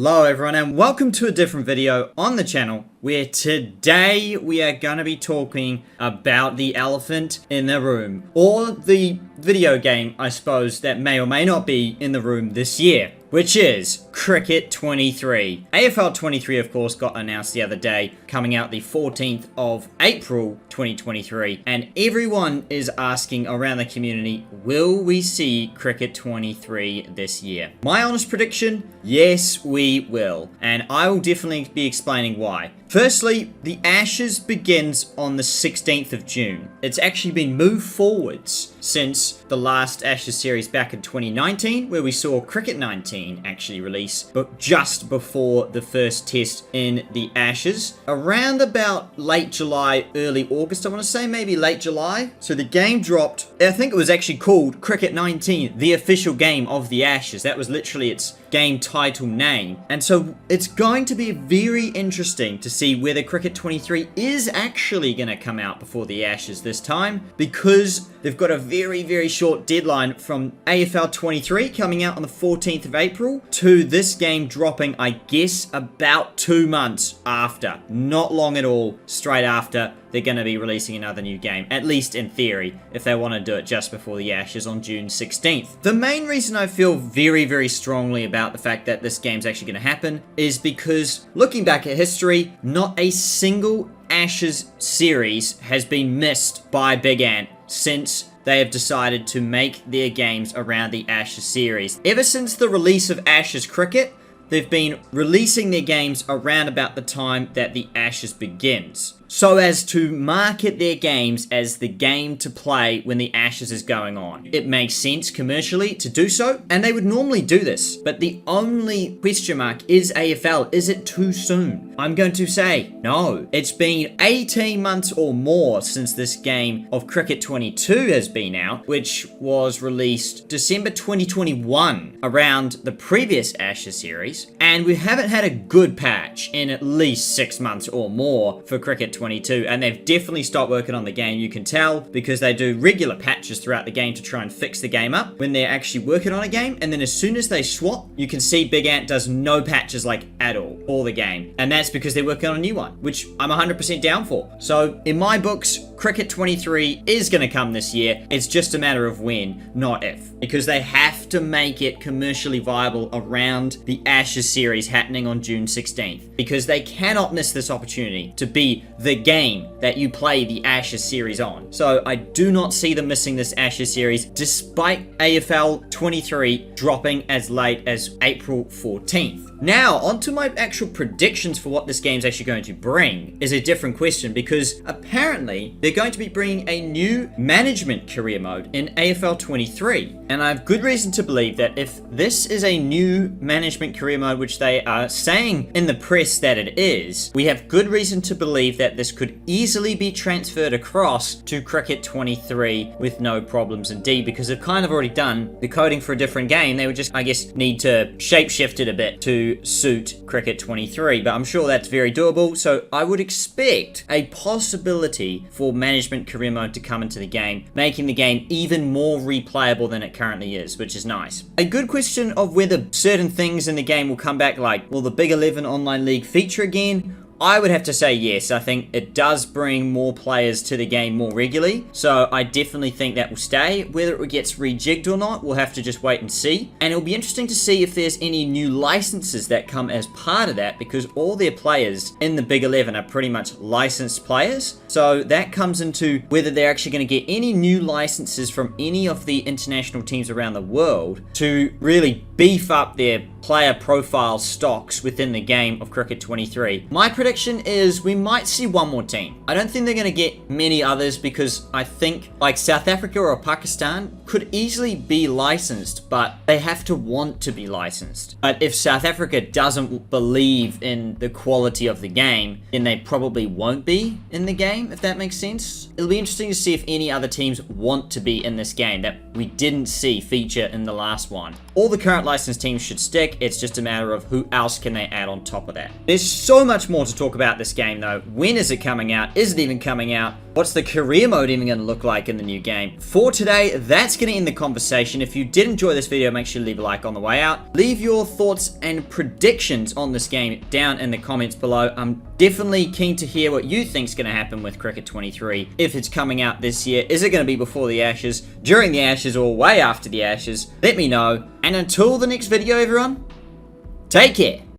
Hello everyone and welcome to a different video on the channel where today we are going to be talking about the elephant in the room, or the video game I suppose that may or may not be in the room this year, which is Cricket 23. AFL 23 of course got announced the other day, coming out the 14th of April 2023, and everyone is asking around the community, will we see Cricket 23 this year? My honest prediction, yes we will, and I will definitely be explaining why. Firstly, the Ashes begins on the 16th of June. It's actually been moved forwards since the last Ashes series back in 2019, where we saw Cricket 19 actually release, but just before the first test in the Ashes. Around about late July, early August, I want to say, maybe late July. So the game dropped, I think it was actually called Cricket 19, the official game of the Ashes. That was literally its game title name. And so it's going to be very interesting to see whether Cricket 23 is actually going to come out before the Ashes this time, because they've got a very short deadline from AFL 23 coming out on the 14th of April to this game dropping, I guess, about 2 months after. Not long at all. Straight after, they're going to be releasing another new game, at least in theory, if they want to do it just before the Ashes on June 16th. The main reason I feel very strongly about the fact that this game's actually going to happen is because, looking back at history, not a single Ashes series has been missed by Big Ant since they have decided to make their games around the Ashes series. Ever since the release of Ashes cricket, they've been releasing their games around about the time that the Ashes begins, so as to market their games as the game to play when the Ashes is going on. It makes sense commercially to do so, and they would normally do this, but the only question mark is AFL. Is it too soon? I'm going to say no. It's been 18 months or more since this game of Cricket 22 has been out, which was released December 2021, around the previous Ashes series, and we haven't had a good patch in at least 6 months or more for Cricket 22, and they've definitely stopped working on the game. You can tell because they do regular patches throughout the game to try and fix the game up when they're actually working on a game, and then as soon as they swap, you can see Big Ant does no patches like at all for the game, and that's because they're working on a new one, which I'm 100% down for. So in my books, Cricket 23 is going to come this year. It's just a matter of when, not if, because they have to make it commercially viable around the Ashes series happening on June 16th, because they cannot miss this opportunity to be the game that you play the Ashes series on. So I do not see them missing this Ashes series, despite AFL 23 dropping as late as April 14th. Now, onto my actual predictions for what this game's actually going to bring is a different question, because apparently they're going to be bringing a new management career mode in AFL 23. And I have good reason to believe that if this is a new management career mode, which they are saying in the press that it is, we have good reason to believe that this could easily be transferred across to Cricket 23 with no problems indeed, because they've kind of already done the coding for a different game. They would just, I guess, need to shapeshift it a bit to suit Cricket 23, but I'm sure that's very doable. So I would expect a possibility for management career mode to come into the game, making the game even more replayable than it currently is, which is nice. A good question of whether certain things in the game will come back, like, will the Big 11 online league feature again? I would have to say yes. I think it does bring more players to the game more regularly, so I definitely think that will stay. Whether it gets rejigged or not, we'll have to just wait and see. And it'll be interesting to see if there's any new licenses that come as part of that, because all their players in the Big 11 are pretty much licensed players. So that comes into whether they're actually going to get any new licenses from any of the international teams around the world to really beef up their player profile stocks within the game of Cricket 23. My prediction is we might see one more team. I don't think they're going to get many others, because I think like South Africa or Pakistan could easily be licensed, but they have to want to be licensed. But if South Africa doesn't believe in the quality of the game, then they probably won't be in the game, if that makes sense. It'll be interesting to see if any other teams want to be in this game that we didn't see feature in the last one. All the current licensed teams should stick. It's just a matter of who else can they add on top of that. There's so much more to talk about this game though. When is it coming out? Is it even coming out? What's the career mode even going to look like in the new game? For today, that's get in the conversation. If you did enjoy this video, make sure to leave a like on the way out. Leave your thoughts and predictions on this game down in the comments below. I'm definitely keen to hear what you think's going to happen with Cricket 23 if it's coming out this year. Is it going to be before the Ashes, during the Ashes, or way after the Ashes? Let me know. And until the next video, everyone, take care.